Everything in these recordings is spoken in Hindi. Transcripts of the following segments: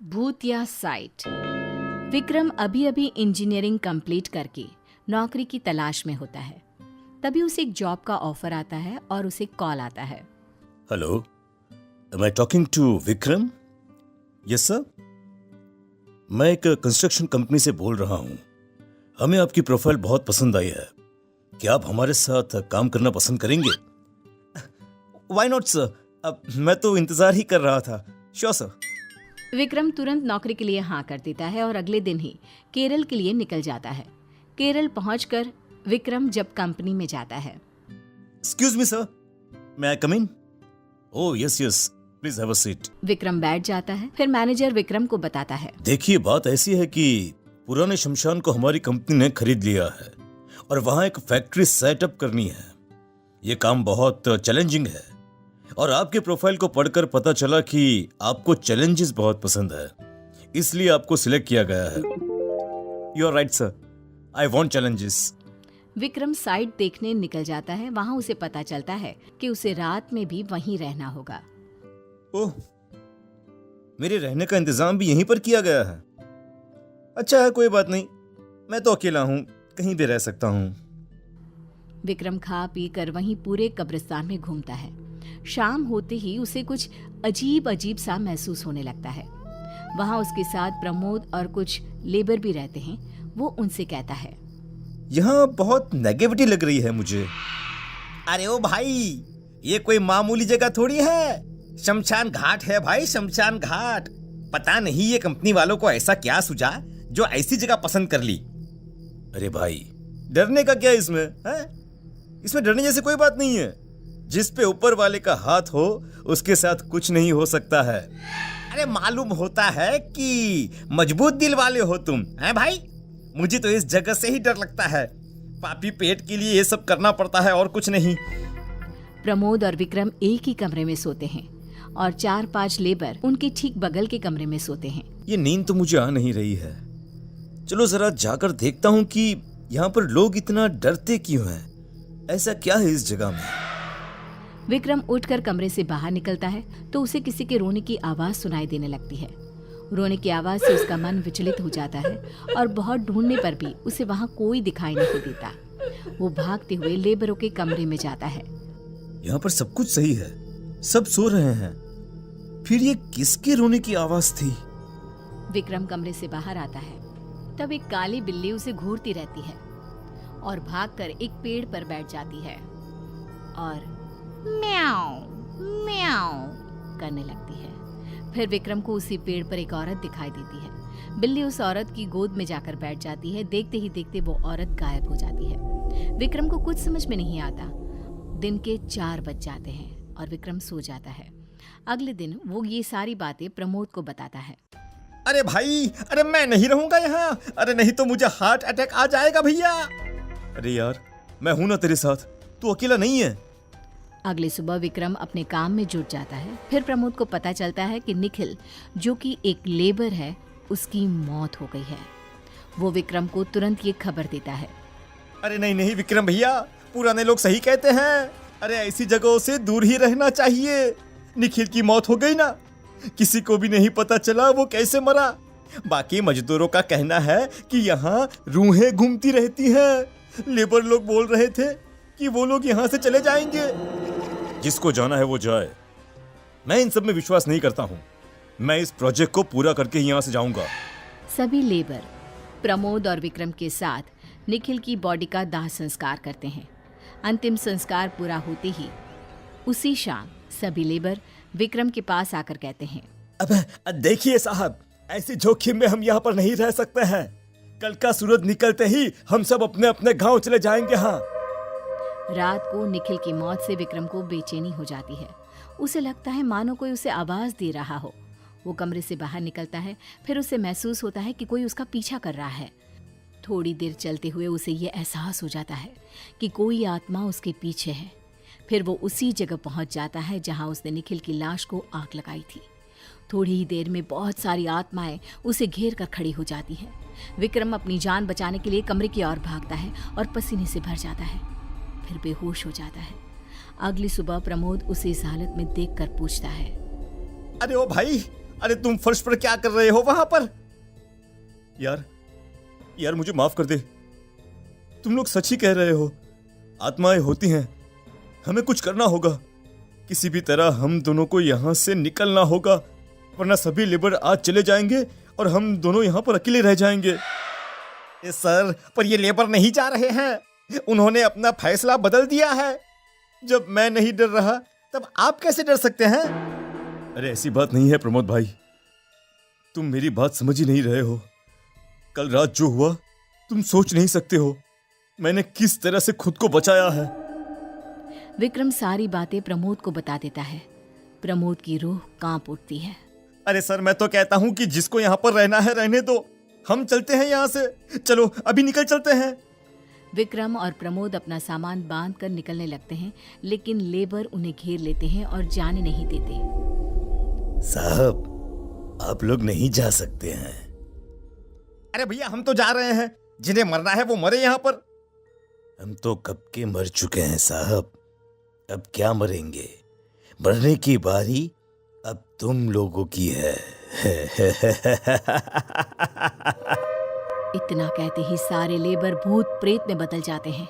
भूतिया साइट। विक्रम अभी अभी इंजीनियरिंग कंप्लीट करके नौकरी की तलाश में होता है। तभी उसे एक जॉब का ऑफर आता है और उसे कॉल आता है। Hello, am I talking to Vikram? Yes sir, मैं एक कंस्ट्रक्शन कंपनी से बोल रहा हूँ। हमें आपकी प्रोफाइल बहुत पसंद आई है। क्या आप हमारे साथ काम करना पसंद करेंगे? व्हाई नॉट सर, अब मैं तो इंतजार ही कर रहा था। Sure sir. विक्रम तुरंत नौकरी के लिए हाँ कर देता है और अगले दिन ही केरल के लिए निकल जाता है। केरल पहुंचकर विक्रम जब कंपनी में जाता है। Excuse me sir, may I come in? Oh yes yes, please have a seat. Vikram बैठ जाता है। फिर मैनेजर विक्रम को बताता है। देखिए, बात ऐसी है कि पुराने शमशान को हमारी कंपनी ने खरीद लिया है और वहां एक फैक्ट्री सेटअप करनी है। ये काम बहुत चैलेंजिंग है और आपके प्रोफाइल को पढ़कर पता चला कि आपको चैलेंजेस बहुत पसंद है, इसलिए आपको सिलेक्ट किया गया है। You are right sir, I want challenges. Vikram site देखने निकल जाता है। वहां उसे पता चलता है कि उसे रात में भी वहीं रहना होगा। ओह, मेरे रहने का इंतजाम भी यहीं पर किया गया है। अच्छा है, कोई बात नहीं, मैं तो अकेला हूँ, कहीं भी रह सकता हूँ। विक्रम खा पी कर वहीं पूरे कब्रिस्तान में घूमता है। शाम होते ही उसे कुछ अजीब अजीब सा महसूस होने लगता है। वहां उसके साथ प्रमोद और कुछ लेबर भी रहते हैं। वो उनसे कहता है, यहाँ बहुत नेगेटिविटी लग रही है मुझे। अरे ओ भाई, ये कोई मामूली जगह थोड़ी है, शमशान घाट है भाई, शमशान घाट। पता नहीं ये कंपनी वालों को ऐसा क्या सूझा जो ऐसी जगह पसंद कर ली। अरे भाई, डरने का क्या इसमें है? इसमें डरने जैसी कोई बात नहीं है। जिस पे ऊपर वाले का हाथ हो उसके साथ कुछ नहीं हो सकता है। अरे मालूम होता है कि मजबूत दिल वाले हो तुम, हैं भाई? मुझे तो इस जगह से ही डर लगता है। पापी पेट के लिए ये सब करना पड़ता है और कुछ नहीं। प्रमोद और विक्रम एक ही कमरे में सोते हैं और 4-5 लेबर उनके ठीक बगल के कमरे में सोते हैं। ये नींद तो मुझे आ नहीं रही है। चलो जरा जाकर देखता हूँ कि यहाँ पर लोग इतना डरते क्यों हैं। ऐसा क्या है इस जगह में? विक्रम उठकर कमरे से बाहर निकलता है तो उसे किसी के रोने की आवाज सुनाई देने लगती है। रोने की आवाज से उसका मन विचलित हो जाता है और बहुत ढूंढने पर भी उसे वहां कोई दिखाई नहीं देता। वो भागते हुए लेबरों के कमरे में जाता है। यहाँ पर सब कुछ सही है, सब सो रहे हैं, फिर ये किसके रोने की आवाज थी? विक्रम कमरे से बाहर आता है। तब एक काली बिल्ली उसे घूरती रहती है और भागकर एक पेड़ पर बैठ जाती है और म्याऊं म्याऊं करने लगती है। फिर विक्रम को उसी पेड़ पर एक औरत दिखाई देती है। बिल्ली उस औरत की गोद में जाकर बैठ जाती है। देखते ही देखते वो औरत गायब हो जाती है। विक्रम को कुछ समझ में नहीं आता। दिन के 4 बज जाते हैं और विक्रम सो जाता है। अगले दिन वो ये सारी बातें प्रमोद को बताता है। अरे भाई, अरे मैं नहीं रहूंगा यहाँ। अरे नहीं तो मुझे हार्ट अटैक आ जाएगा भैया। अरे यार, मैं हूं ना तेरे साथ, तू अकेला नहीं है। अगली सुबह विक्रम अपने काम में जुट जाता है। फिर प्रमोद को पता चलता है कि निखिल, जो कि एक लेबर है, उसकी मौत हो गई है। वो विक्रम को तुरंत ये खबर देता है। अरे नहीं नहीं विक्रम भैया, पुराने लोग सही कहते हैं। अरे ऐसी जगहों से दूर ही रहना चाहिए। निखिल की मौत हो गई ना, किसी को भी नहीं पता चला वो कैसे मरा। बाकी मजदूरों का कहना है कि यहाँ रूहें घूमती रहती हैं। लेबर लोग बोल रहे थे कि वो लोग यहाँ से चले जाएंगे। जिसको जाना है वो जाए, मैं इन सब में विश्वास नहीं करता हूँ। मैं इस प्रोजेक्ट को पूरा करके ही यहाँ से जाऊंगा। सभी लेबर प्रमोद और विक्रम के साथ निखिल की बॉडी का दाह संस्कार करते हैं। अंतिम संस्कार पूरा होते ही उसी शाम सभी लेबर विक्रम के पास आकर कहते हैं, अब देखिए साहब, ऐसे जोखिम में हम यहाँ पर नहीं रह सकते हैं। कल का सूरज निकलते ही हम सब अपने अपने गांव चले जाएंगे। हाँ। रात को निखिल की मौत से विक्रम को बेचैनी हो जाती है। उसे लगता है मानो कोई उसे आवाज दे रहा हो। वो कमरे से बाहर निकलता है। फिर उसे महसूस होता है कि कोई उसका पीछा कर रहा है। थोड़ी देर चलते हुए उसे ये एहसास हो जाता है कि कोई आत्मा उसके पीछे है। फिर वो उसी जगह पहुंच जाता है जहां उसने निखिल की लाश को आग लगाई थी। थोड़ी ही देर में बहुत सारी आत्माएं उसे घेर कर खड़ी हो जाती हैं। विक्रम अपनी जान बचाने के लिए कमरे की ओर भागता है और पसीने से भर जाता है। फिर बेहोश हो जाता है। अगली सुबह प्रमोद उसे इस हालत में देखकर पूछता है, अरे ओ भाई, अरे तुम फर्श पर क्या कर रहे हो वहां पर? यार मुझे माफ कर दे। तुम लोग सच ही कह रहे हो, आत्माएं होती हैं, हमें कुछ करना होगा। किसी भी तरह हम दोनों को यहां से निकलना होगा, वरना सभी लेबर आज चले जाएंगे और हम दोनों यहां पर अकेले रह जाएंगे। सर, पर ये लेबर नहीं जा रहे हैं, उन्होंने अपना फैसला बदल दिया है। जब मैं नहीं डर रहा तब आप कैसे डर सकते हैं? अरे ऐसी बात नहीं है प्रमोद भाई, तुम मेरी बात समझ ही नहीं रहे हो। कल रात जो हुआ तुम सोच नहीं सकते हो, मैंने किस तरह से खुद को बचाया है। विक्रम सारी बातें प्रमोद को बता देता है। प्रमोद की रूह कांप उठती है। अरे सर, मैं तो कहता हूं कि जिसको यहाँ पर रहना है रहने दो, हम चलते हैं यहाँ से। चलो अभी निकल चलते हैं। विक्रम और प्रमोद अपना सामान बांध कर निकलने लगते हैं, लेकिन लेबर उन्हें घेर लेते हैं और जाने नहीं देते। साहब, आप लोग नहीं जा सकते हैं। अरे भैया, हम तो जा रहे हैं, जिन्हें मरना है वो मरे यहाँ पर। हम तो कब के मर चुके हैं साहब, अब क्या मरेंगे? मरने की बारी अब तुम लोगों की है। इतना कहते ही सारे लेबर भूत प्रेत में बदल जाते हैं।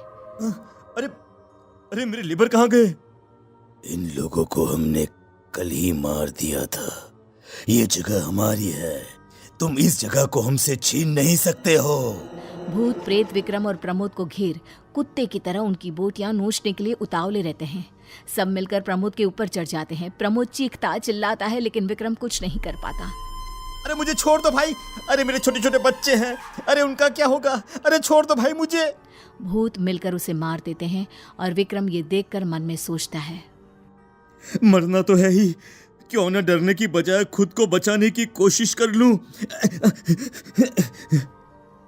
अरे मेरे लेबर कहाँ गए? इन लोगों को हमने कल ही मार दिया था। ये जगह हमारी है, तुम इस जगह को हमसे छीन नहीं सकते हो। भूत प्रेत विक्रम और प्रमोद को घेर कुत्ते की तरह उनकी बोटियां नोचने के लिए उतावले रहते हैं। सब मिलकर प्रमोद के ऊपर चढ़ जाते हैं। प्रमोद चीखता चिल्लाता है, लेकिन विक्रम कुछ नहीं कर पाता। अरे मुझे छोड़ दो भाई, अरे मेरे छोटे छोटे बच्चे हैं, अरे उनका क्या होगा? अरे छोड़ दो भाई मुझे। भूत मिलकर उसे मार देते हैं और विक्रम ये देखकर मन में सोचता है, मरना तो है ही, क्यों न डरने की बजाय खुद को बचाने की कोशिश कर लूं।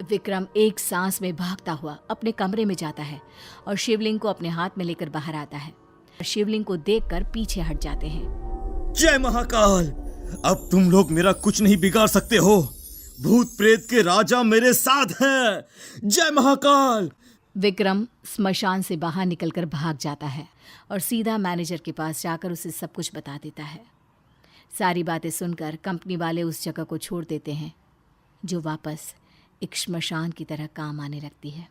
विक्रम एक सांस में भागता हुआ अपने कमरे में जाता है और शिवलिंग को अपने हाथ में लेकर बाहर आता है। शिवलिंग को देखकर पीछे हट जाते हैं। जय महाकाल, अब तुम लोग मेरा कुछ नहीं बिगाड़ सकते हो। भूत प्रेत के राजा मेरे साथ हैं। जय महाकाल। विक्रम स्मशान से बाहर निकलकर भाग जाता है और सीधा मैनेजर के पास जाकर उसे सब कुछ बता देता है। सारी बातें सुनकर कंपनी वाले उस जगह को छोड़ देते हैं, जो वापस एक श्मशान की तरह काम आने लगती है।